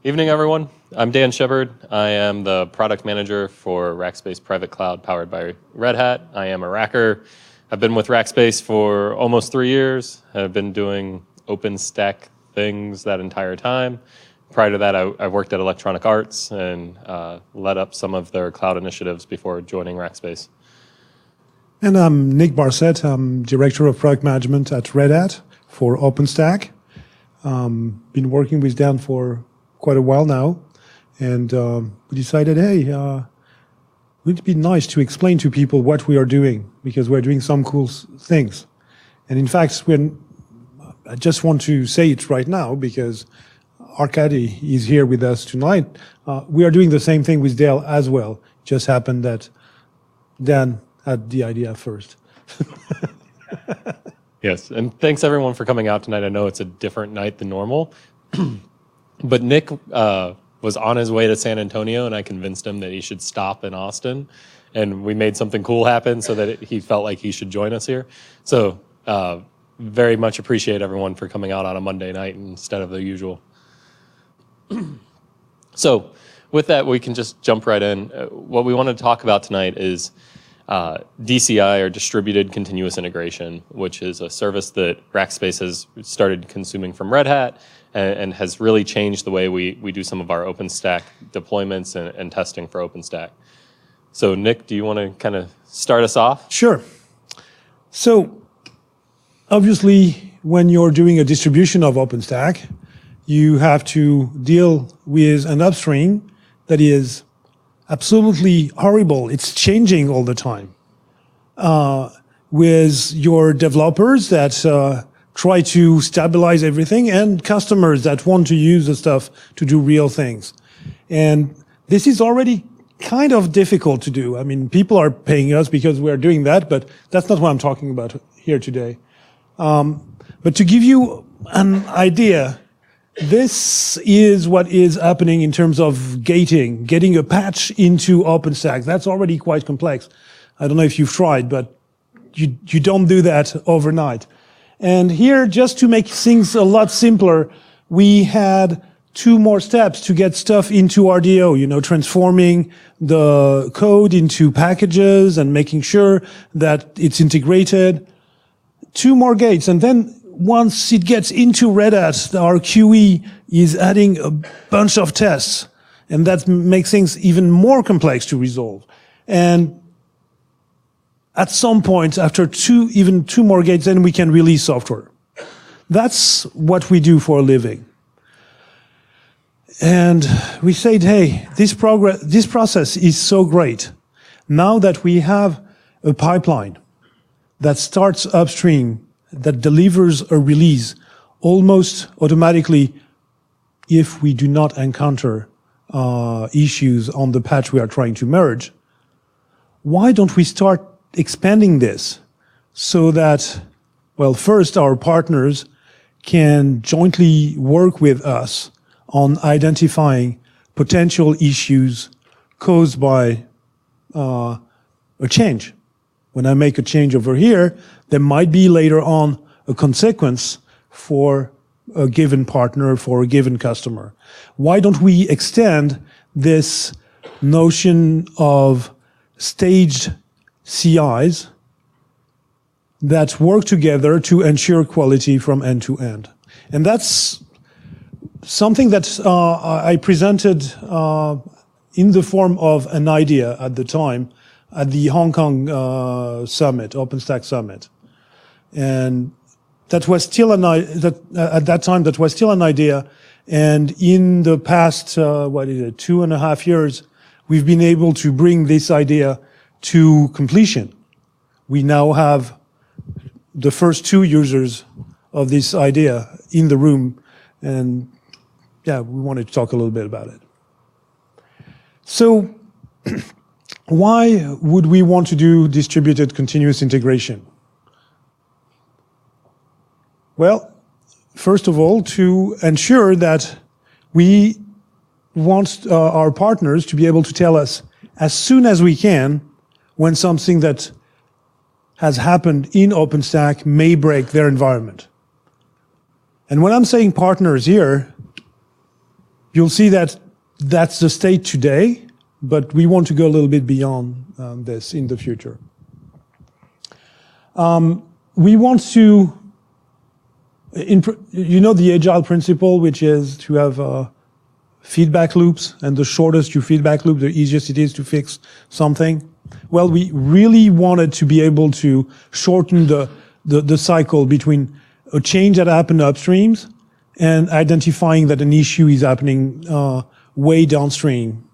Evening, everyone. I'm Dan Sheppard. I am the product manager for Rackspace Private Cloud powered by Red Hat. I am a Racker. I've been with Rackspace for almost 3 years. I've been doing OpenStack things that entire time. Prior to that, I worked at Electronic Arts and led up some of their cloud initiatives before joining Rackspace. And I'm Nick Barcet. I'm Director of Product Management at Red Hat for OpenStack. Been working with Dan for quite a while now, and we decided, hey, would it be nice to explain to people what we are doing, because we're doing some cool things. And in fact, I just want to say it right now, because Arkady is here with us tonight. We are doing the same thing with Dale as well. It just happened that Dan had the idea first. Yes, and thanks everyone for coming out tonight. I know it's a different night than normal. But Nick was on his way to San Antonio, and I convinced him that he should stop in Austin. And we made something cool happen so that he felt like he should join us here. So very much appreciate everyone for coming out on a Monday night instead of the usual. So with that, we can just jump right in. What we want to talk about tonight is DCI, or Distributed Continuous Integration, which is a service that Rackspace has started consuming from Red Hat and has really changed the way we do some of our OpenStack deployments and testing for OpenStack. So Nick, do you want to kind of start us off? Sure. So obviously, when you're doing a distribution of OpenStack, you have to deal with an upstream that is absolutely horrible. It's changing all the time. With your developers that try to stabilize everything, and customers that want to use the stuff to do real things. And this is already kind of difficult to do. I mean, people are paying us because we're doing that, but that's not what I'm talking about here today. But to give you an idea, this is what is happening in terms of gating, getting a patch into OpenStack. That's already quite complex. I don't know if you've tried, but you don't do that overnight. And here, just to make things a lot simpler, we had 2 more steps to get stuff into RDO, transforming the code into packages and making sure that it's integrated. 2 more gates. And then once it gets into Red Hat, our QE is adding a bunch of tests. And that makes things even more complex to resolve. And at some point, after even two more gates, then we can release software. That's what we do for a living. And we said, hey, this process is so great. Now that we have a pipeline that starts upstream, that delivers a release almost automatically if we do not encounter issues on the patch we are trying to merge, why don't we start expanding this so that, well, first our partners can jointly work with us on identifying potential issues caused by a change. When I make a change over here, there might be later on a consequence for a given partner, for a given customer. Why don't we extend this notion of staged CIs that work together to ensure quality from end to end? And that's something that I presented in the form of an idea at the time at the Hong Kong summit, OpenStack Summit. And that was still at that time, that was still an idea. And in the past, 2.5 years, we've been able to bring this idea to completion. We now have the first 2 users of this idea in the room. And yeah, we wanted to talk a little bit about it. So why would we want to do distributed continuous integration? Well, first of all, to ensure that we want our partners to be able to tell us as soon as we can when something that has happened in OpenStack may break their environment. And when I'm saying partners here, you'll see that that's the state today, but we want to go a little bit beyond this in the future. We want to, you know the agile principle, which is to have feedback loops, and the shortest your feedback loop, the easiest it is to fix something. Well, we really wanted to be able to shorten the cycle between a change that happened upstreams and identifying that an issue is happening way downstream.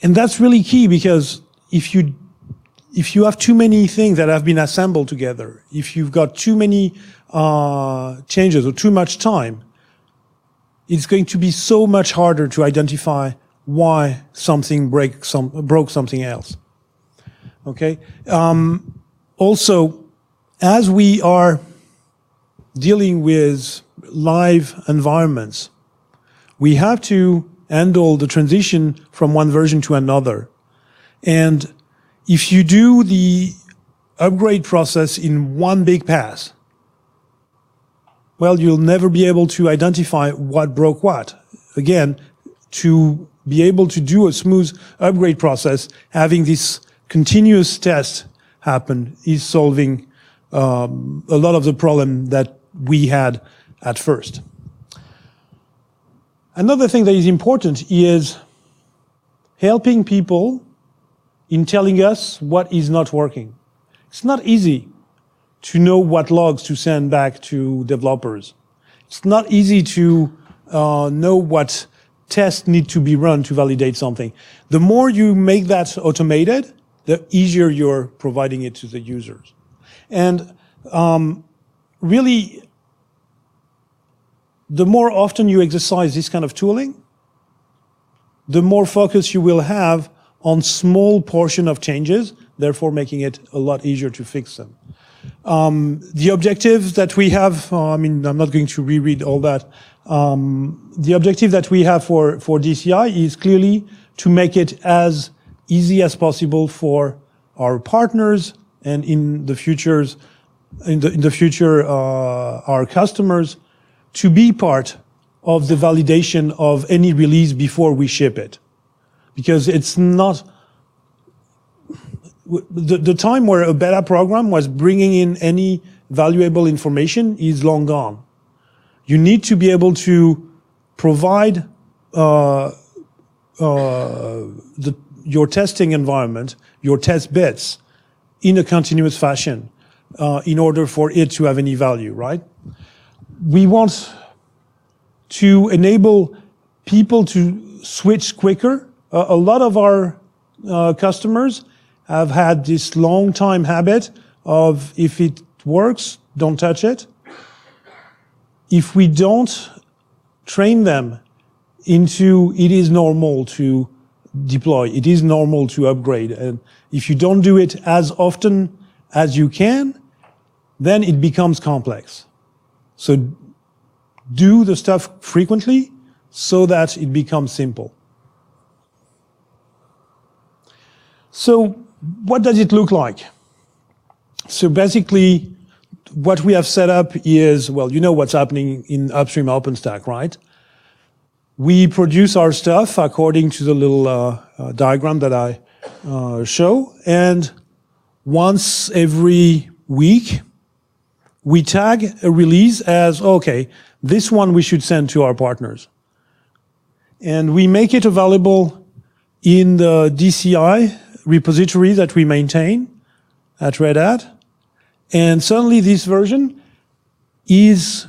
And that's really key, because if you have too many things that have been assembled together, if you've got too many changes or too much time, it's going to be so much harder to identify why something broke something else. Okay. Also, as we are dealing with live environments, we have to handle the transition from one version to another. And if you do the upgrade process in one big pass, well, you'll never be able to identify what broke what. Again, to be able to do a smooth upgrade process, having this continuous test happen is solving a lot of the problem that we had at first. Another thing that is important is helping people in telling us what is not working. It's not easy to know what logs to send back to developers. It's not easy to know what tests need to be run to validate something. The more you make that automated, the easier you're providing it to the users. And really, the more often you exercise this kind of tooling, the more focus you will have on small portion of changes, therefore making it a lot easier to fix them. The objective that we have, I'm not going to reread all that. The objective that we have for DCI is clearly to make it as easy as possible for our partners, and in the future, our customers, to be part of the validation of any release before we ship it. Because it's not, the time where a beta program was bringing in any valuable information is long gone. You need to be able to provide your testing environment, your test bits, in a continuous fashion in order for it to have any value, right? We want to enable people to switch quicker. A lot of our customers have had this long time habit of, if it works, don't touch it. If we don't train them into it is normal to deploy, it is normal to upgrade, and if you don't do it as often as you can, then it becomes complex. So do the stuff frequently so that it becomes simple. So what does it look like? So basically, what we have set up is, well, you know what's happening in Upstream OpenStack, right? We produce our stuff according to the little diagram that I show, and once every week, we tag a release as, okay, this one we should send to our partners. And we make it available in the DCI repository that we maintain at Red Hat. And suddenly this version is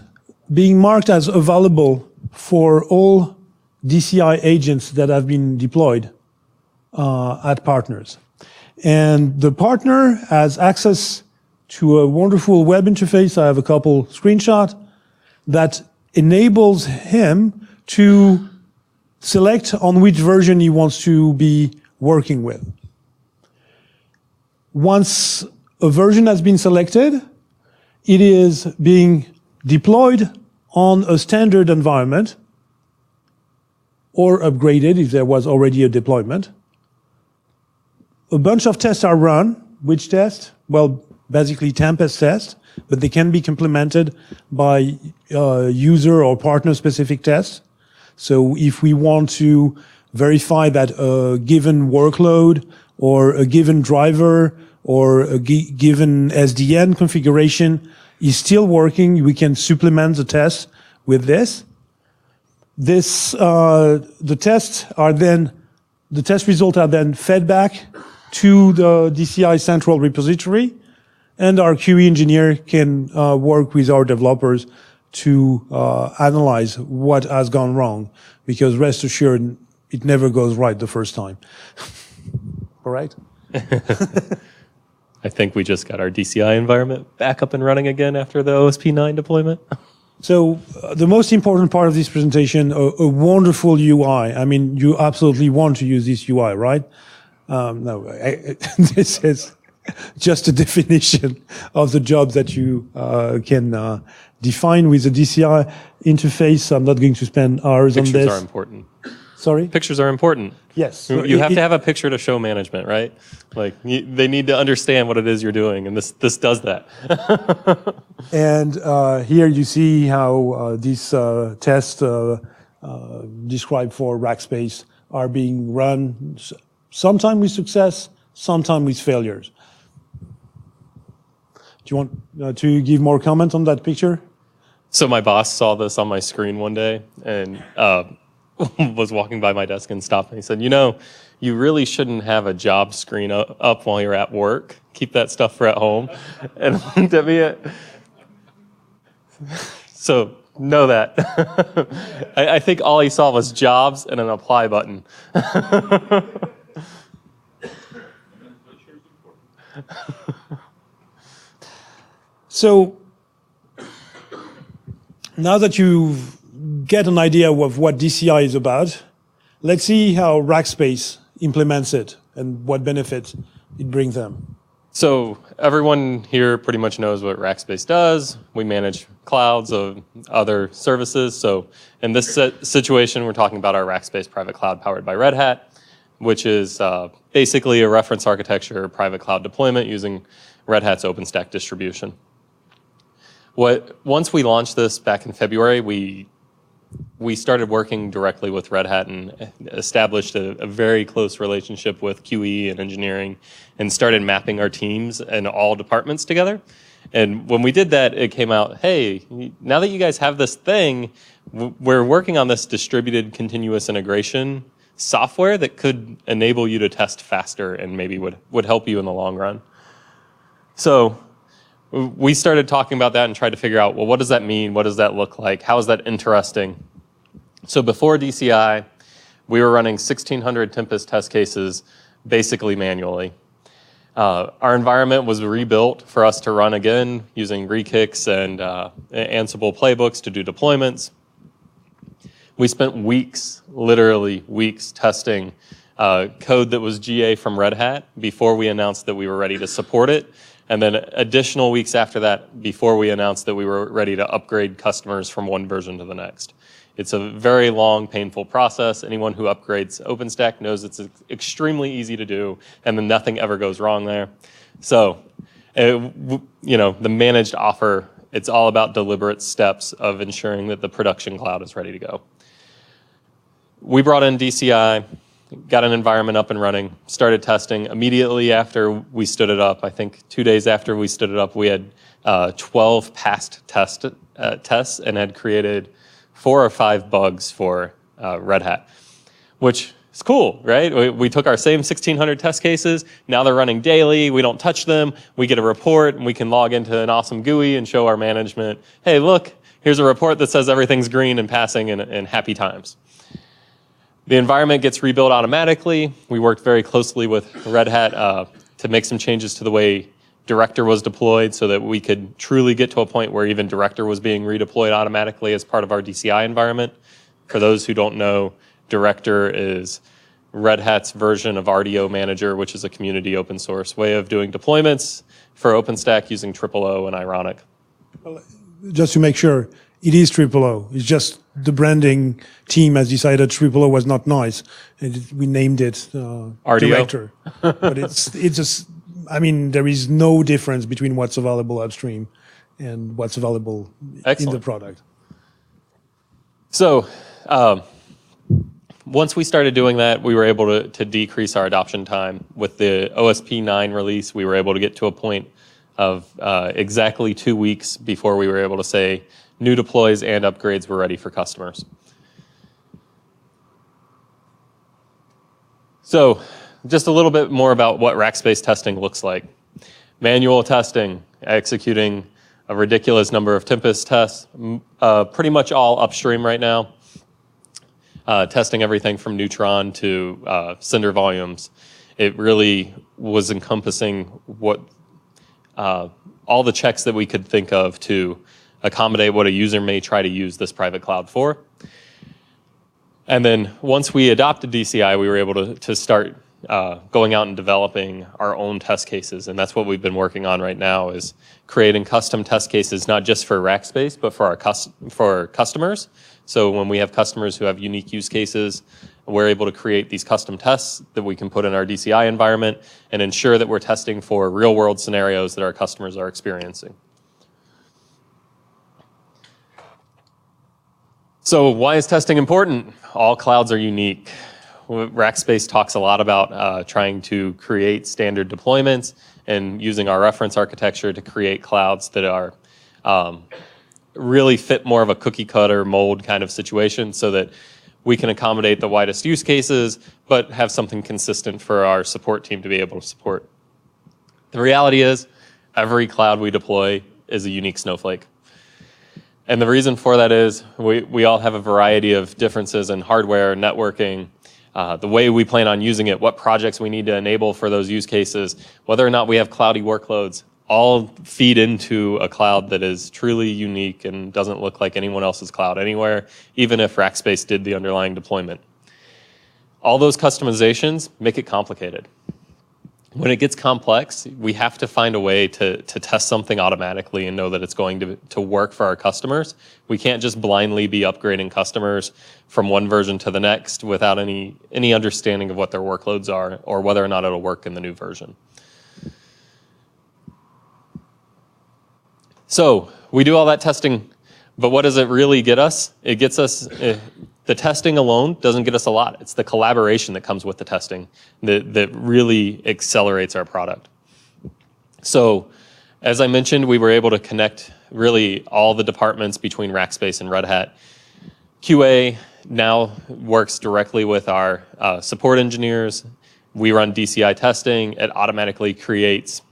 being marked as available for all DCI agents that have been deployed at partners. And the partner has access to a wonderful web interface. I have a couple screenshots that enables him to select on which version he wants to be working with. Once a version has been selected, it is being deployed on a standard environment or upgraded if there was already a deployment. A bunch of tests are run. Which test? Well, basically Tempest tests, but they can be complemented by user or partner-specific tests So if we want to verify that a given workload or a given driver or a given SDN configuration is still working, we can supplement the test with this. The test results are then fed back to the DCI central repository, and our QE engineer can work with our developers to analyze what has gone wrong, because rest assured, it never goes right the first time. All right? I think we just got our DCI environment back up and running again after the OSP9 deployment. So the most important part of this presentation, a wonderful UI. I mean, you absolutely want to use this UI, right? No, this is just a definition of the job that you can define with the DCI interface. I'm not going to spend hours on this. Pictures are important. Sorry? Pictures are important. Yes. You have to have a picture to show management, right? Like they need to understand what it is you're doing, and this does that. And here you see how these tests described for Rackspace are being run, sometimes with success, sometimes with failures. Do you want to give more comment on that picture? So my boss saw this on my screen one day and was walking by my desk and stopped me. He said, you really shouldn't have a job screen up while you're at work. Keep that stuff for at home. And looked at me. So know that. I think all he saw was jobs and an apply button. So now that you get an idea of what DCI is about, let's see how Rackspace implements it and what benefits it brings them. So everyone here pretty much knows what Rackspace does. We manage clouds of other services. So in this situation, we're talking about our Rackspace private cloud powered by Red Hat, which is basically a reference architecture private cloud deployment using Red Hat's OpenStack distribution. Once we launched this back in February, we started working directly with Red Hat and established a very close relationship with QE and engineering and started mapping our teams and all departments together. And when we did that, it came out, hey, now that you guys have this thing, we're working on this distributed continuous integration software that could enable you to test faster and maybe would help you in the long run. So we started talking about that and tried to figure out, well, what does that mean? What does that look like? How is that interesting? So before DCI, we were running 1,600 Tempest test cases basically manually. Our environment was rebuilt for us to run again using Rekicks and Ansible playbooks to do deployments. We spent weeks, literally weeks, testing code that was GA from Red Hat before we announced that we were ready to support it. And then additional weeks after that before we announced that we were ready to upgrade customers from one version to the next. It's a very long, painful process. Anyone who upgrades OpenStack knows it's extremely easy to do, and then nothing ever goes wrong there. So, the managed offer, it's all about deliberate steps of ensuring that the production cloud is ready to go. We brought in DCI, got an environment up and running, started testing. Immediately after we stood it up, I think 2 days after we stood it up, we had 12 passed tests and had created 4 or 5 bugs for Red Hat, which is cool, right? We took our same 1,600 test cases. Now they're running daily. We don't touch them. We get a report, and we can log into an awesome GUI and show our management, hey, look, here's a report that says everything's green and passing and happy times. The environment gets rebuilt automatically. We worked very closely with Red Hat to make some changes to the way Director was deployed so that we could truly get to a point where even Director was being redeployed automatically as part of our DCI environment. For those who don't know, Director is Red Hat's version of RDO Manager, which is a community open source way of doing deployments for OpenStack using OOO and Ironic. Just to make sure, it is OOO. It's just the branding team has decided OOO was not nice. We named it RDO. Director. But it's just, there is no difference between what's available upstream and what's available in the product. So Once we started doing that, we were able to decrease our adoption time. With the OSP 9 release, we were able to get to a point of exactly 2 weeks before we were able to say new deploys and upgrades were ready for customers. So just a little bit more about what Rackspace testing looks like. Manual testing, executing a ridiculous number of Tempest tests, pretty much all upstream right now. Testing everything from neutron to sender volumes. It really was encompassing what all the checks that we could think of to accommodate what a user may try to use this private cloud for. And then once we adopted DCI, we were able to start going out and developing our own test cases. And that's what we've been working on right now, is creating custom test cases, not just for Rackspace, but for our customers. So when we have customers who have unique use cases, we're able to create these custom tests that we can put in our DCI environment and ensure that we're testing for real world scenarios that our customers are experiencing. So why is testing important? All clouds are unique. Rackspace talks a lot about trying to create standard deployments and using our reference architecture to create clouds that are really fit more of a cookie cutter mold kind of situation, so that we can accommodate the widest use cases, but have something consistent for our support team to be able to support. The reality is, every cloud we deploy is a unique snowflake. And the reason for that is we all have a variety of differences in hardware, networking, the way we plan on using it, what projects we need to enable for those use cases, whether or not we have cloudy workloads, all feed into a cloud that is truly unique and doesn't look like anyone else's cloud anywhere, even if Rackspace did the underlying deployment. All those customizations make it complicated. When it gets complex, we have to find a way to test something automatically and know that it's going to work for our customers. We can't just blindly be upgrading customers from one version to the next without any understanding of what their workloads are or whether or not it'll work in the new version. So we do all that testing, but what does it really get us? It gets us, the testing alone doesn't get us a lot. It's the collaboration that comes with the testing that really accelerates our product. So as I mentioned, we were able to connect really all the departments between Rackspace and Red Hat. QA now works directly with our support engineers. We run DCI testing. It automatically creates.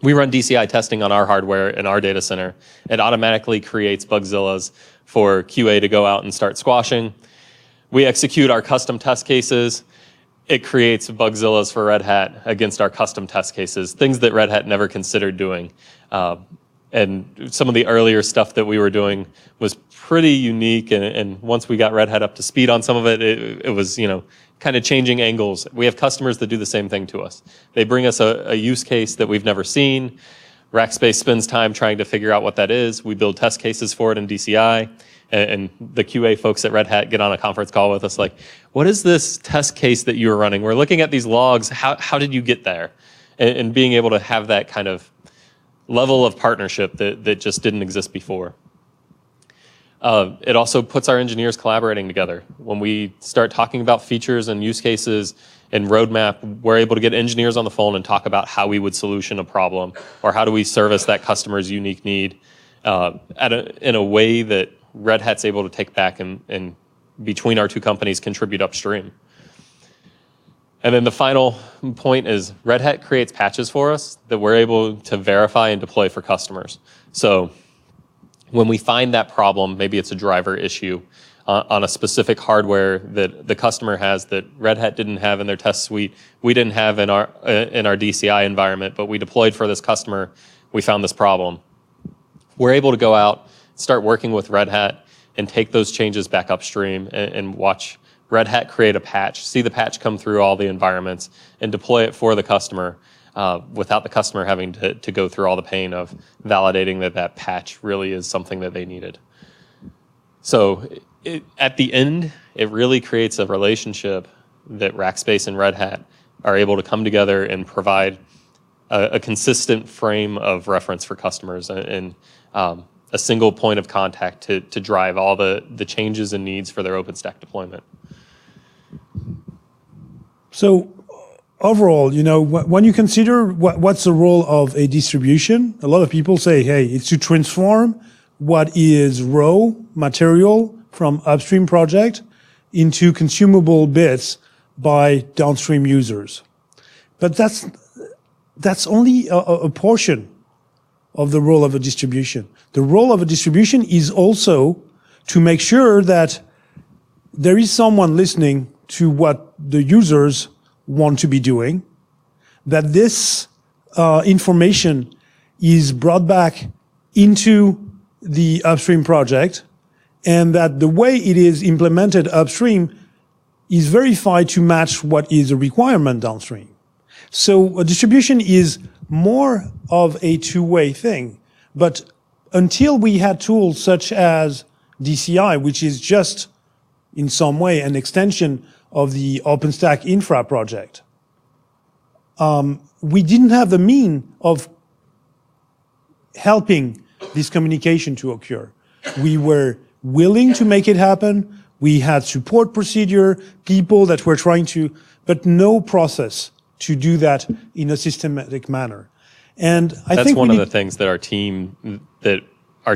We run DCI testing on our hardware in our data center. It automatically creates Bugzillas for QA to go out and start squashing. We execute our custom test cases. It creates Bugzillas for Red Hat against our custom test cases, things that Red Hat never considered doing. And some of the earlier stuff that we were doing was pretty unique. And once we got Red Hat up to speed on some of it, it was, kind of changing angles. We have customers that do the same thing to us. They bring us a use case that we've never seen. Rackspace spends time trying to figure out what that is. We build test cases for it in DCI. And the QA folks at Red Hat get on a conference call with us like, what is this test case that you were running? We're looking at these logs. How did you get there? And being able to have that kind of level of partnership that just didn't exist before. It also puts our engineers collaborating together. When we start talking about features and use cases and roadmap, we're able to get engineers on the phone and talk about how we would solution a problem or how do we service that customer's unique need in a way that Red Hat's able to take back and between our two companies contribute upstream. And then the final point is Red Hat creates patches for us that we're able to verify and deploy for customers. So when we find that problem, maybe it's a driver issue on a specific hardware that the customer has that Red Hat didn't have in their test suite, we didn't have in our DCI environment, but we deployed for this customer, we found this problem. We're able to go out, start working with Red Hat, and take those changes back upstream and watch Red Hat create a patch, see the patch come through all the environments, and deploy it for the customer without the customer having to go through all the pain of validating that patch really is something that they needed. So at the end, it really creates a relationship that Rackspace and Red Hat are able to come together and provide a consistent frame of reference for customers and a single point of contact to drive all the changes and needs for their OpenStack deployment. So overall, when you consider what's the role of a distribution, a lot of people say, hey, it's to transform what is raw material from upstream project into consumable bits by downstream users. But that's only a portion of the role of a distribution. The role of a distribution is also to make sure that there is someone listening to what the users want to be doing, that this information is brought back into the upstream project, and that the way it is implemented upstream is verified to match what is a requirement downstream. So a distribution is more of a two-way thing. But until we had tools such as DCI, which is just in some way an extension of the OpenStack infra project, we didn't have the mean of helping this communication to occur. We were willing to make it happen. We had support procedure, people that were trying to, but no process to do that in a systematic manner. And I think that's one of the things that our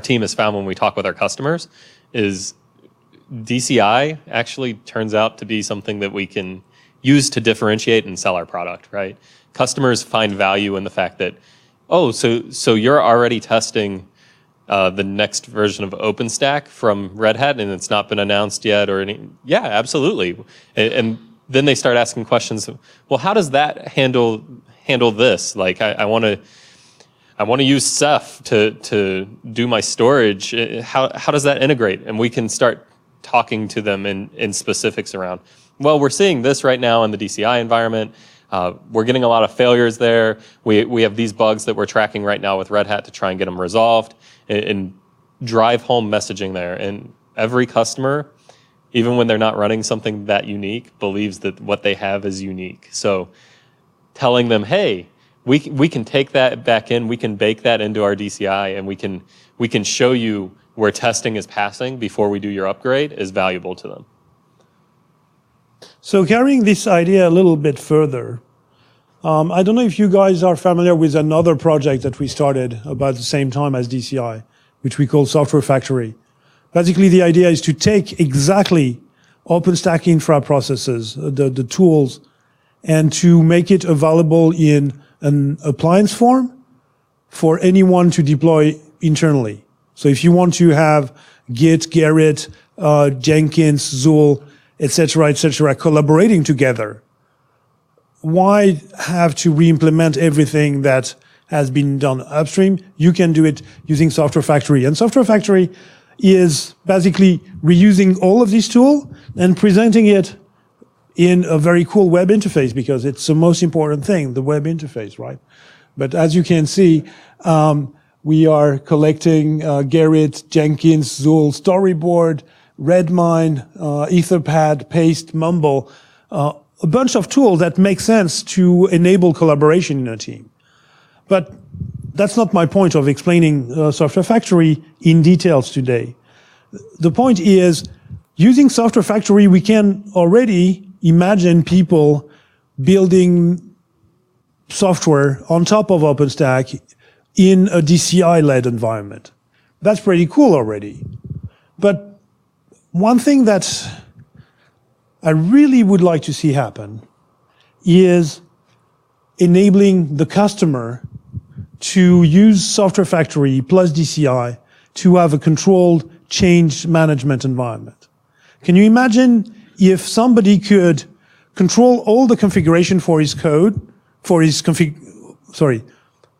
team has found when we talk with our customers is DCI actually turns out to be something that we can use to differentiate and sell our product, right? Customers find value in the fact that, so you're already testing the next version of OpenStack from Red Hat and it's not been announced yet yeah, absolutely. And then they start asking questions. Well, how does that handle this? Like, I want to use Ceph to do my storage. How does that integrate? And we can start talking to them in specifics around. Well, we're seeing this right now in the DCI environment. We're getting a lot of failures there. We have these bugs that we're tracking right now with Red Hat to try and get them resolved and drive home messaging there. And every customer, even when they're not running something that unique, believes that what they have is unique. So telling them, hey, we can take that back in, we can bake that into our DCI, and we can show you where testing is passing before we do your upgrade is valuable to them. So carrying this idea a little bit further, I don't know if you guys are familiar with another project that we started about the same time as DCI, which we call Software Factory. Basically, the idea is to take exactly OpenStack infra processes, the tools, and to make it available in an appliance form for anyone to deploy internally. So if you want to have Git, Gerrit, Jenkins, Zool, etc., collaborating together, why have to re-implement everything that has been done upstream? You can do it using Software Factory. And Software Factory is basically reusing all of these tools and presenting it in a very cool web interface, because it's the most important thing, the web interface, right? But as you can see, we are collecting Gerrit, Jenkins, Zool, Storyboard, Redmine, Etherpad, Paste, Mumble, a bunch of tools that make sense to enable collaboration in a team. But that's not my point of explaining Software Factory in details today. The point is, using Software Factory, we can already imagine people building software on top of OpenStack in a DCI-led environment. That's pretty cool already. But one thing that I really would like to see happen is enabling the customer to use Software Factory plus DCI to have a controlled change management environment. Can you imagine if somebody could control all the configuration for his code,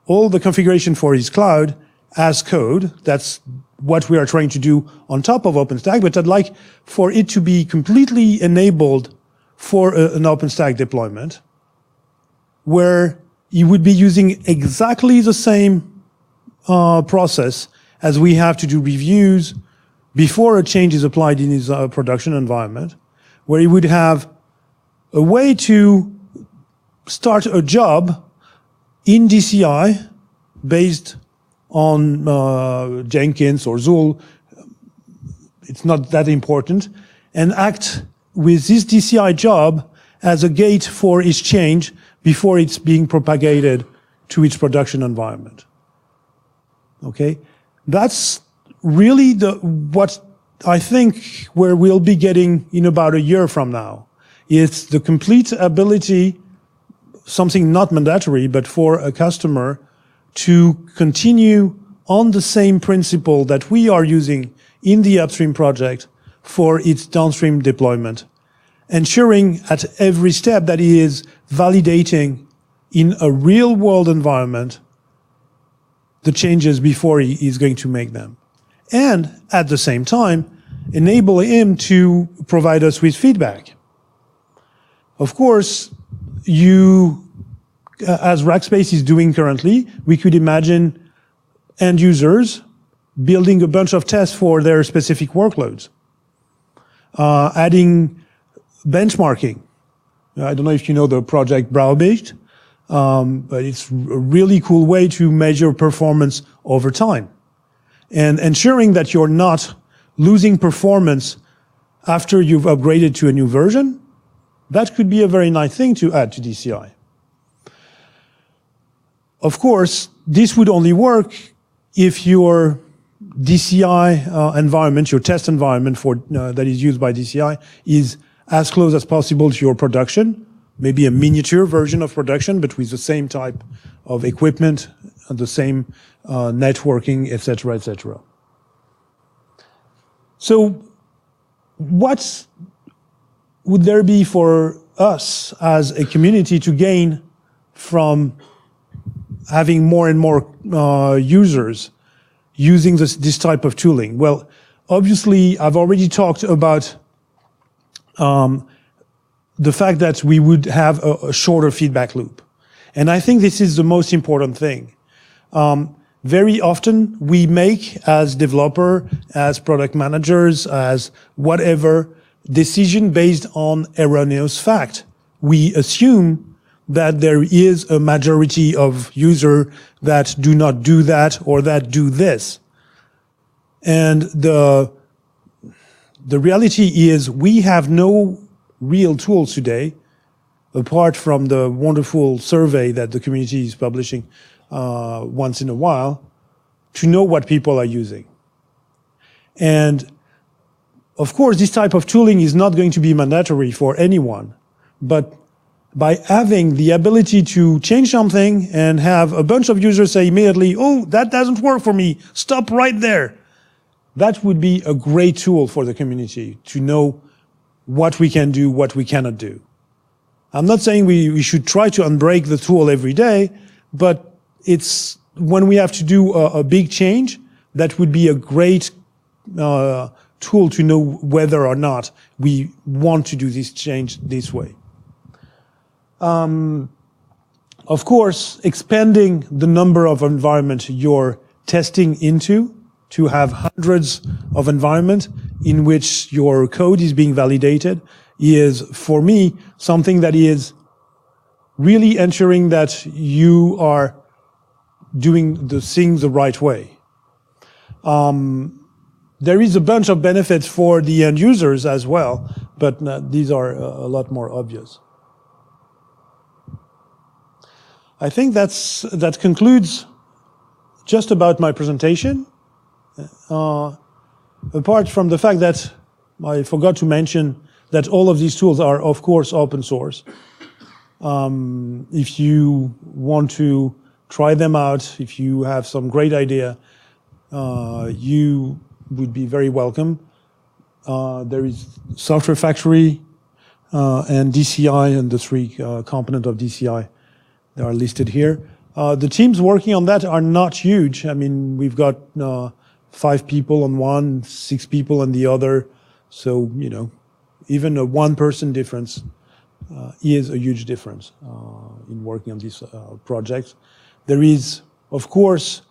all the configuration for his cloud as code? That's what we are trying to do on top of OpenStack, but I'd like for it to be completely enabled for an OpenStack deployment, where you would be using exactly the same process as we have to do reviews before a change is applied in his production environment, where he would have a way to start a job in DCI based on Jenkins or Zool. It's not that important, and act with this DCI job as a gate for its change before it's being propagated to its production environment. Okay? That's really what I think where we'll be getting in about a year from now. It's the complete ability, something not mandatory, but for a customer to continue on the same principle that we are using in the Upstream project for its downstream deployment, ensuring at every step that he is validating in a real world environment the changes before he is going to make them. And at the same time, enable him to provide us with feedback. Of course, as Rackspace is doing currently, we could imagine end users building a bunch of tests for their specific workloads, adding benchmarking. I don't know if you know the project Browbeat, but it's a really cool way to measure performance over time. And ensuring that you're not losing performance after you've upgraded to a new version, that could be a very nice thing to add to DCI. Of course, this would only work if your DCI environment, your test environment that is used by DCI, is as close as possible to your production, maybe a miniature version of production, but with the same type of equipment, and the same networking, etc., etc. So what would there be for us as a community to gain from having more and more users using this type of tooling? Well, obviously, I've already talked about the fact that we would have a shorter feedback loop. And I think this is the most important thing. Very often we make, as developer, as product managers, as whatever, decision based on erroneous fact. We assume that there is a majority of users that do not do that or that do this. And the reality is we have no real tools today, apart from the wonderful survey that the community is publishing once in a while, to know what people are using. And of course, this type of tooling is not going to be mandatory for anyone, but by having the ability to change something and have a bunch of users say immediately, oh, that doesn't work for me, stop right there. That would be a great tool for the community to know what we can do, what we cannot do. I'm not saying we should try to unbreak the tool every day, but it's when we have to do a big change, that would be a great tool to know whether or not we want to do this change this way. Of course, expanding the number of environments you're testing into to have hundreds of environments in which your code is being validated is, for me, something that is really ensuring that you are doing the things the right way. There is a bunch of benefits for the end users as well, but these are a lot more obvious. I think that concludes just about my presentation. Apart from the fact that I forgot to mention that all of these tools are, of course, open source. If you want to try them out, if you have some great idea, you would be very welcome. There is Software Factory and DCI, and the three components of DCI that are listed here. The teams working on that are not huge. I mean, we've got 5 people on one, 6 people on the other. So, you know, even a one-person difference is a huge difference in working on these projects. There is, of course,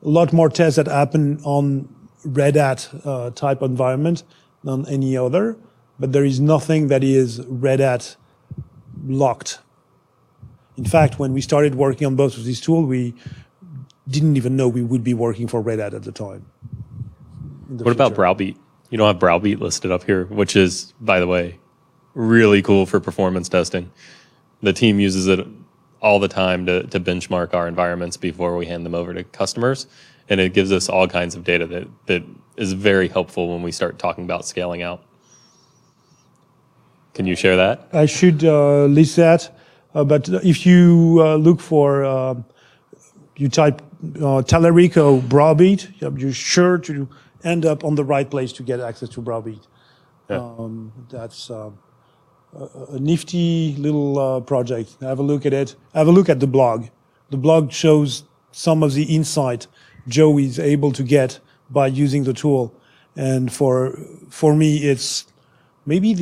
a lot more tests that happen on Red Hat type environment than any other, but there is nothing that is Red Hat locked. In fact, when we started working on both of these tools, we didn't even know we would be working for Red Hat at the time. What about Browbeat? You don't have Browbeat listed up here, which is, by the way, really cool for performance testing. The team uses it all the time to benchmark our environments before we hand them over to customers. And it gives us all kinds of data that is very helpful when we start talking about scaling out. Can you share that? I should list that, but if you look for, you type Tellerico Browbeat, you're sure to end up on the right place to get access to Browbeat. Yeah. That's a nifty little project. Have a look at it. Have a look at the blog. The blog shows some of the insight Joe is able to get by using the tool. And for me, it's maybe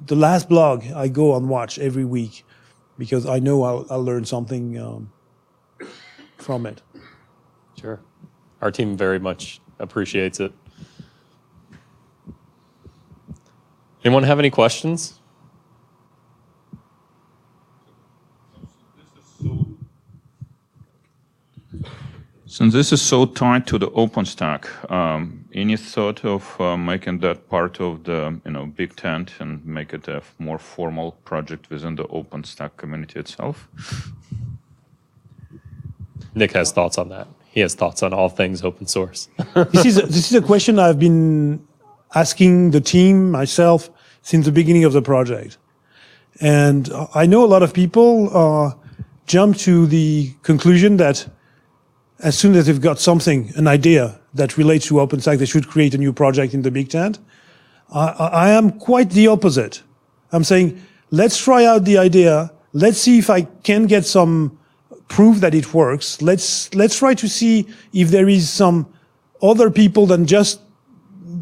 the last blog I go and watch every week because I know I'll learn something from it. Sure. Our team very much appreciates it. Anyone have any questions? Since this is so tied to the OpenStack, any thought of making that part of the big tent and make it a more formal project within the OpenStack community itself? Nick has thoughts on that. He has thoughts on all things open source. This is a question I've been asking the team, myself, since the beginning of the project. And I know a lot of people jump to the conclusion that as soon as they've got something, an idea that relates to OpenStack, they should create a new project in the big tent. I am quite the opposite. I'm saying, let's try out the idea. Let's see if I can get some proof that it works. Let's try to see if there is some other people than just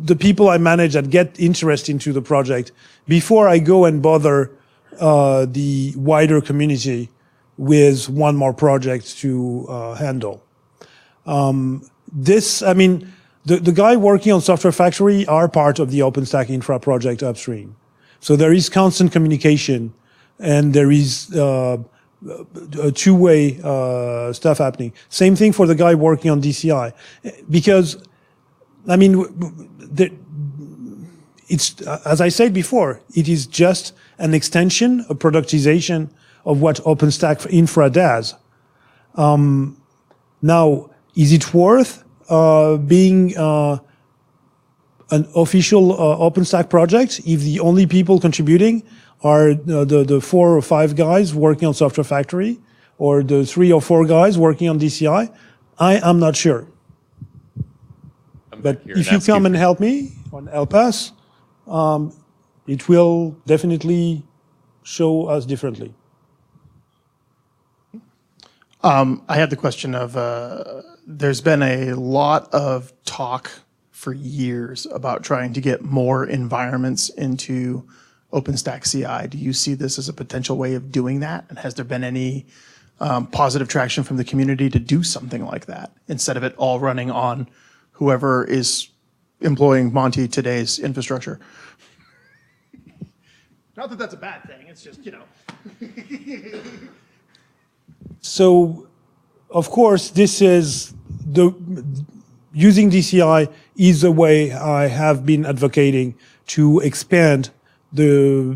the people I manage that get interest into the project before I go and bother the wider community with one more project to handle. The guy working on Software Factory are part of the OpenStack Infra project Upstream. So there is constant communication and there is a two-way stuff happening. Same thing for the guy working on DCI. Because, it's, as I said before, it is just an extension, a productization of what OpenStack Infra does. Now, is it worth being an official OpenStack project if the only people contributing are the 4 or 5 guys working on Software Factory or the 3 or 4 guys working on DCI? I am not sure. But if you come and help me or help us, it will definitely show us differently. I had the question of, there's been a lot of talk for years about trying to get more environments into OpenStack CI. Do you see this as a potential way of doing that? And has there been any positive traction from the community to do something like that instead of it all running on whoever is employing Monty today's infrastructure? Not that that's a bad thing, it's just, So, of course, this is using DCI is the way I have been advocating to expand the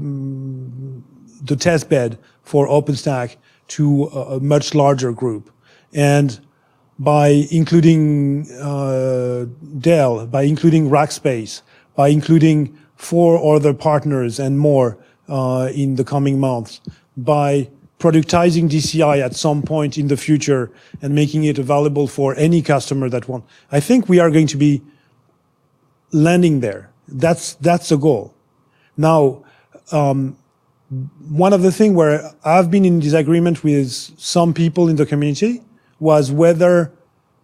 test bed for OpenStack to a much larger group. And by including Dell, by including Rackspace, by including 4 other partners and more in the coming months, by productizing DCI at some point in the future and making it available for any customer that wants. I think we are going to be landing there. That's the goal. Now, one of the things where I've been in disagreement with some people in the community was whether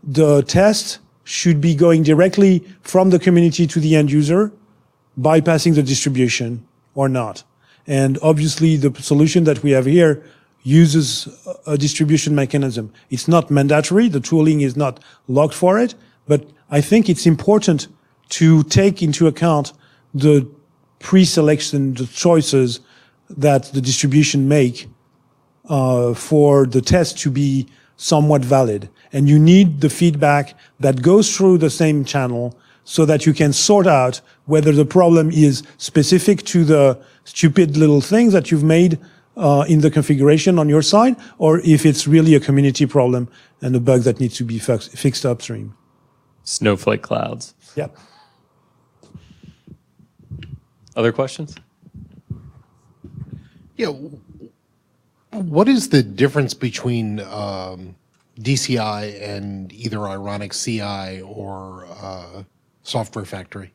the test should be going directly from the community to the end user, bypassing the distribution or not. And obviously the solution that we have here uses a distribution mechanism. It's not mandatory. The tooling is not locked for it, but I think it's important to take into account the pre-selection, the choices that the distribution make for the test to be somewhat valid. And you need the feedback that goes through the same channel so that you can sort out whether the problem is specific to the stupid little things that you've made in the configuration on your side, or if it's really a community problem and a bug that needs to be fixed upstream. Snowflake clouds. Yep. Other questions? Yeah. What is the difference between DCI and either Ironic CI or Software Factory?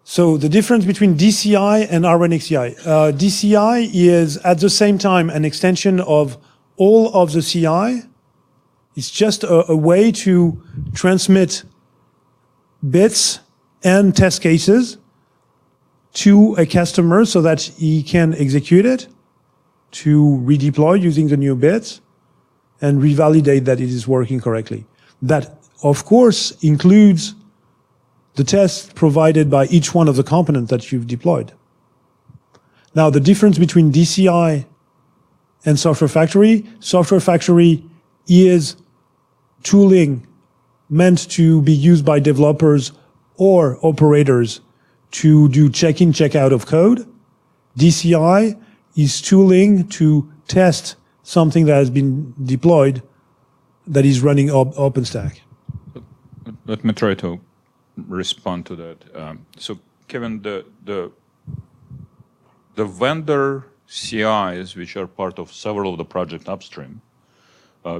So the difference between DCI and Ironic CI. DCI is at the same time an extension of all of the CI. It's just a way to transmit bits and test cases to a customer so that he can execute it, to redeploy using the new bits, and revalidate that it is working correctly. That, of course, includes the tests provided by each one of the components that you've deployed. Now, the difference between DCI and Software Factory is tooling meant to be used by developers or operators to do check-in, check-out of code. DCI is tooling to test something that has been deployed that is running OpenStack. Let me try to respond to that. So, Kevin, the vendor CIs, which are part of several of the project upstream,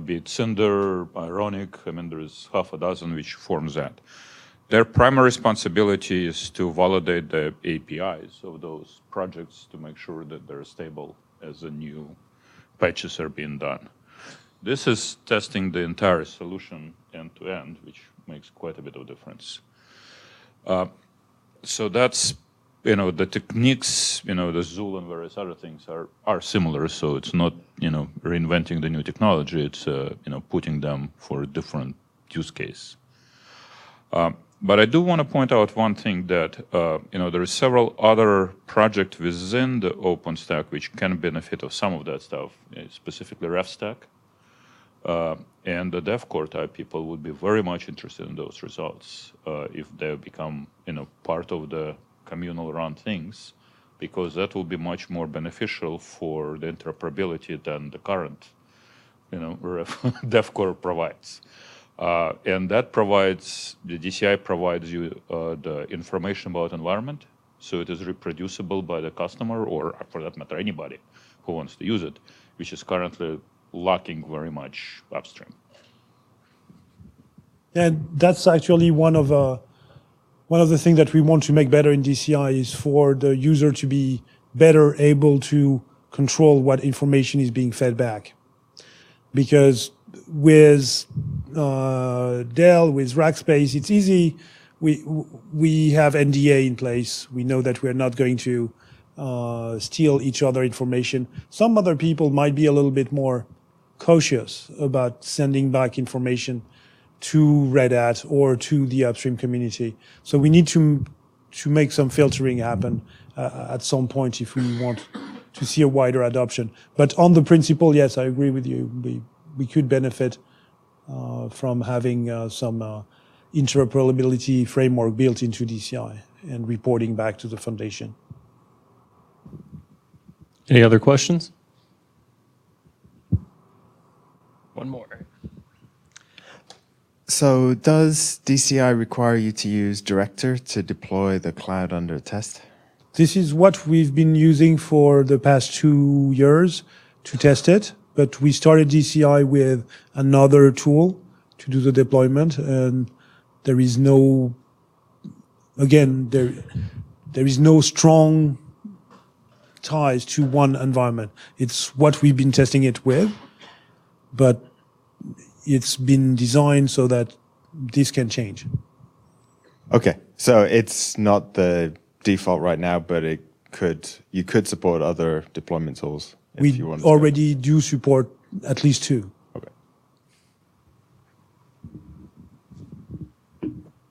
be it Cinder, Ironic, I mean, there is half a dozen which forms that. Their primary responsibility is to validate the APIs of those projects to make sure that they're stable as the new patches are being done. This is testing the entire solution end to end, which makes quite a bit of difference. So that's, the techniques, the Zool and various other things are similar. So it's not, reinventing the new technology. It's, putting them for a different use case. But I do want to point out one thing that, there are several other projects within the OpenStack which can benefit of some of that stuff, specifically RefStack. And the DevCore type people would be very much interested in those results if they become, part of the communal run things, because that will be much more beneficial for the interoperability than the current, DevCore provides. And that provides, the DCI provides you the information about environment, so it is reproducible by the customer, or for that matter, anybody who wants to use it, which is currently lacking very much upstream. And that's actually one of the things that we want to make better in DCI is for the user to be better able to control what information is being fed back. Because with Dell, with Rackspace, it's easy. We have NDA in place. We know that we're not going to steal each other information. Some other people might be a little bit more cautious about sending back information to Red Hat or to the upstream community. So we need to make some filtering happen at some point if we want to see a wider adoption. But on the principle, yes, I agree with you. We could benefit from having some interoperability framework built into DCI and reporting back to the foundation. Any other questions? One more. So does DCI require you to use Director to deploy the cloud under test? This is what we've been using for the past 2 years to test it, but we started DCI with another tool to do the deployment, and there is no, again, there is no strong ties to one environment. It's what we've been testing it with, but it's been designed so that this can change. Okay, so it's not the default right now, but you could support other deployment tools. We already do support at least 2. Okay.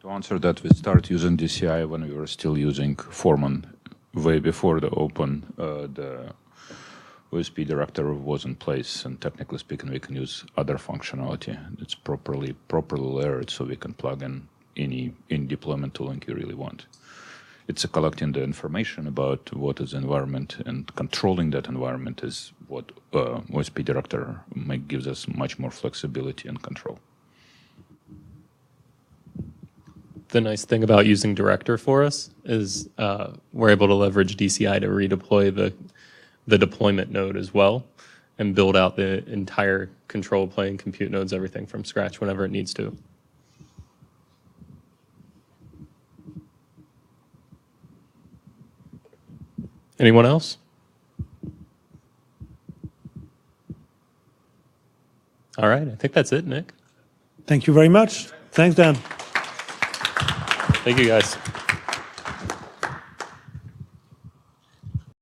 To answer that, we started using DCI when we were still using Foreman, way before the OSP director was in place, and technically speaking, we can use other functionality that's properly layered, so we can plug in any deployment tooling you really want. It's collecting the information about what is the environment, and controlling that environment is what OSP director gives us much more flexibility and control. The nice thing about using Director for us is we're able to leverage DCI to redeploy the deployment node as well, and build out the entire control plane, compute nodes, everything from scratch whenever it needs to. Anyone else? All right, I think that's it, Nick. Thank you very much. Thanks, Dan. Thank you, guys.